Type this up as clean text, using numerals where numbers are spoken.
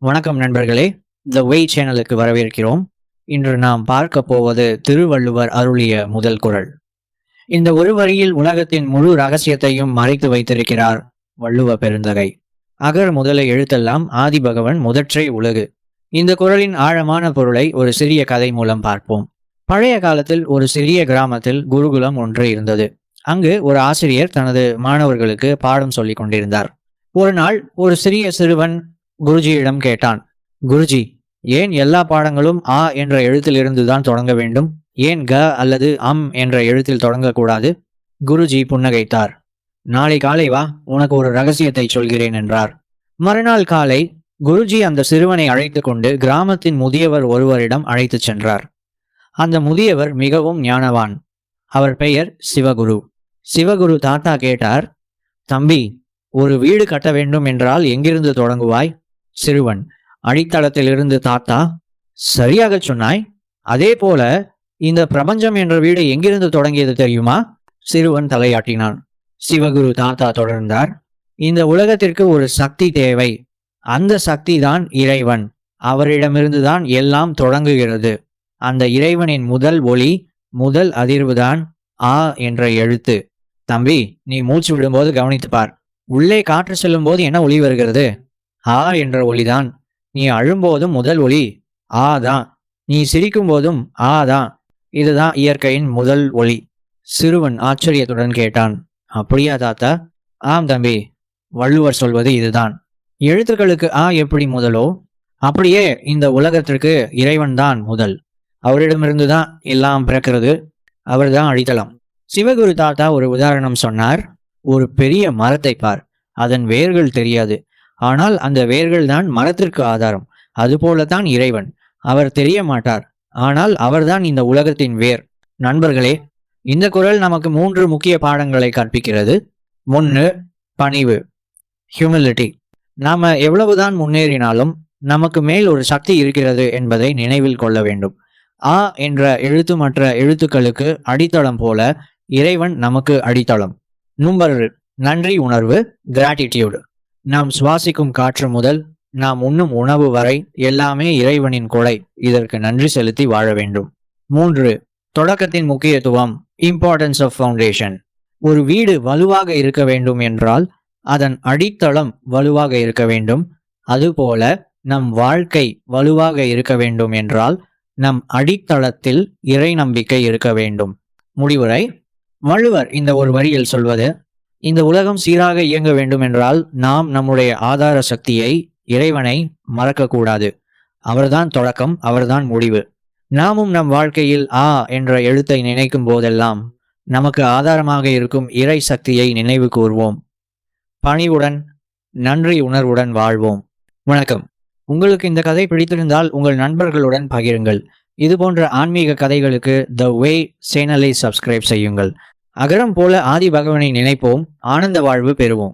வணக்கம் நண்பர்களே, த வே சேனலுக்கு வரவேற்கிறோம். இன்று நாம் பார்க்க போவது திருவள்ளுவர் அருளிய முதல் குறள். இந்த ஒரு வரியில் உலகத்தின் முழு ரகசியத்தையும் மறைத்து வைத்திருக்கிறார் வள்ளுவ பெருந்தகை. அகர் முதல எழுத்தெல்லாம் ஆதி பகவன் முதற்றே உலகு. இந்த குறளின் ஆழமான பொருளை ஒரு சிறிய கதை மூலம் பார்ப்போம். பழைய காலத்தில் ஒரு சிறிய கிராமத்தில் குருகுலம் ஒன்று இருந்தது. அங்கு ஒரு ஆசிரியர் தனது மாணவர்களுக்கு பாடம் சொல்லிக் கொண்டிருந்தார். ஒரு நாள் ஒரு சிறிய சிறுவன் குருஜியிடம் கேட்டான், குருஜி, ஏன் எல்லா பாடங்களும் ஆ என்ற எழுத்திலிருந்து தான் தொடங்க வேண்டும்? ஏன் க அல்லது அம் என்ற எழுத்தில் தொடங்கக்கூடாது? குருஜி புன்னகைத்தார். நாளை காலை வா, உனக்கு ஒரு ரகசியத்தை சொல்கிறேன் என்றார். மறுநாள் காலை குருஜி அந்த சிறுவனை அழைத்து கொண்டு கிராமத்தின் முதியவர் ஒருவரிடம் அழைத்துச் சென்றார். அந்த முதியவர் மிகவும் ஞானவான். அவர் பெயர் சிவகுரு. சிவகுரு தாத்தா கேட்டார், தம்பி, ஒரு வீடு கட்ட வேண்டும் என்றால் எங்கிருந்து தொடங்குவாய்? சிறுவன், அடித்தளத்திலிருந்து தாத்தா. சரியாக சொன்னாய். அதே போல இந்த பிரபஞ்சம் என்ற வீடு எங்கிருந்து தொடங்கியது தெரியுமா? சிறுவன் தலையாட்டினான். சிவகுரு தாத்தா தொடர்ந்தார், இந்த உலகத்திற்கு ஒரு சக்தி தேவை. அந்த சக்தி தான் இறைவன். அவரிடமிருந்துதான் எல்லாம் தொடங்குகிறது. அந்த இறைவனின் முதல் ஒளி, முதல் அதிர்வுதான் ஆ என்ற எழுத்து. தம்பி, நீ மூச்சு விடும்போது கவனித்து பார். உள்ளே காற்று செல்லும் போது என்ன ஒளி வருகிறது? ஆ என்ற ஒளிதான். நீ அழும்போதும் முதல் ஒளி ஆ தான். நீ சிரிக்கும் போதும் ஆ தான். இதுதான் இயற்கையின் முதல் ஒளி. சிறுவன் ஆச்சரியத்துடன் கேட்டான், அப்படியா தாத்தா? ஆம் தம்பி, வள்ளுவர் சொல்வது இதுதான். எழுத்துக்களுக்கு ஆ எப்படி முதலோ அப்படியே இந்த உலகத்திற்கு இறைவன் தான் முதல். அவரிடமிருந்து தான் எல்லாம் பிறக்கிறது. அவர்தான் அடித்தளம். சிவகுரு தாத்தா ஒரு உதாரணம் சொன்னார். ஒரு பெரிய மரத்தை பார், அதன் வேர்கள் தெரியாது. ஆனால் அந்த வேர்கள் தான் மரத்திற்கு ஆதாரம். அதுபோலத்தான் இறைவன். அவர் தெரிய மாட்டார், ஆனால் அவர்தான் இந்த உலகத்தின் வேர். நண்பர்களே, இந்த குறள் நமக்கு 3 முக்கிய பாடங்களை கற்பிக்கிறது. 1. பணிவு, ஹியூமிலிட்டி. நாம எவ்வளவுதான் முன்னேறினாலும் நமக்கு மேல் ஒரு சக்தி இருக்கிறது என்பதை நினைவில் கொள்ள வேண்டும். ஆ என்ற எழுத்து மற்ற எழுத்துக்களுக்கு அடித்தளம் போல இறைவன் நமக்கு அடித்தளம். நம்பர் நன்றி உணர்வு, கிராட்டிடியூடு. நாம் சுவாசிக்கும் காற்று முதல் நாம் உண்ணும் உணவு வரை எல்லாமே இறைவனின் கொடை. இதற்கு நன்றி செலுத்தி வாழ வேண்டும். 3. தொடக்கத்தின் முக்கியத்துவம், இம்பார்ட்டன்ஸ் ஆஃப் ஃபவுண்டேஷன். ஒரு வீடு வலுவாக இருக்க வேண்டும் என்றால் அதன் அடித்தளம் வலுவாக இருக்க வேண்டும். அதுபோல நம் வாழ்க்கை வலுவாக இருக்க வேண்டும் என்றால் நம் அடித்தளத்தில் இறை நம்பிக்கை இருக்க வேண்டும். முடிவுரை. வள்ளுவர் இந்த ஒரு வரியில் சொல்வது, இந்த உலகம் சீராக இயங்க வேண்டும் என்றால் நாம் நம்முடைய ஆதார சக்தியை, இறைவனை மறக்கக்கூடாது. அவர்தான் தொடக்கம், அவர்தான் முடிவு. நாமும் நம் வாழ்க்கையில் ஆ என்ற எழுத்தை நினைக்கும் போதெல்லாம் நமக்கு ஆதாரமாக இருக்கும் இறை சக்தியை நினைவு கூர்வோம். பணிவுடன், நன்றி உணர்வுடன் வாழ்வோம். வணக்கம். உங்களுக்கு இந்த கதை பிடித்திருந்தால் உங்கள் நண்பர்களுடன் பகிருங்கள். இதுபோன்ற ஆன்மீக கதைகளுக்கு த வே சேனலை சப்ஸ்கிரைப் செய்யுங்கள். அகரம் போல ஆதி பகவனை நினைப்போம், ஆனந்த வாழ்வு பெறுவோம்.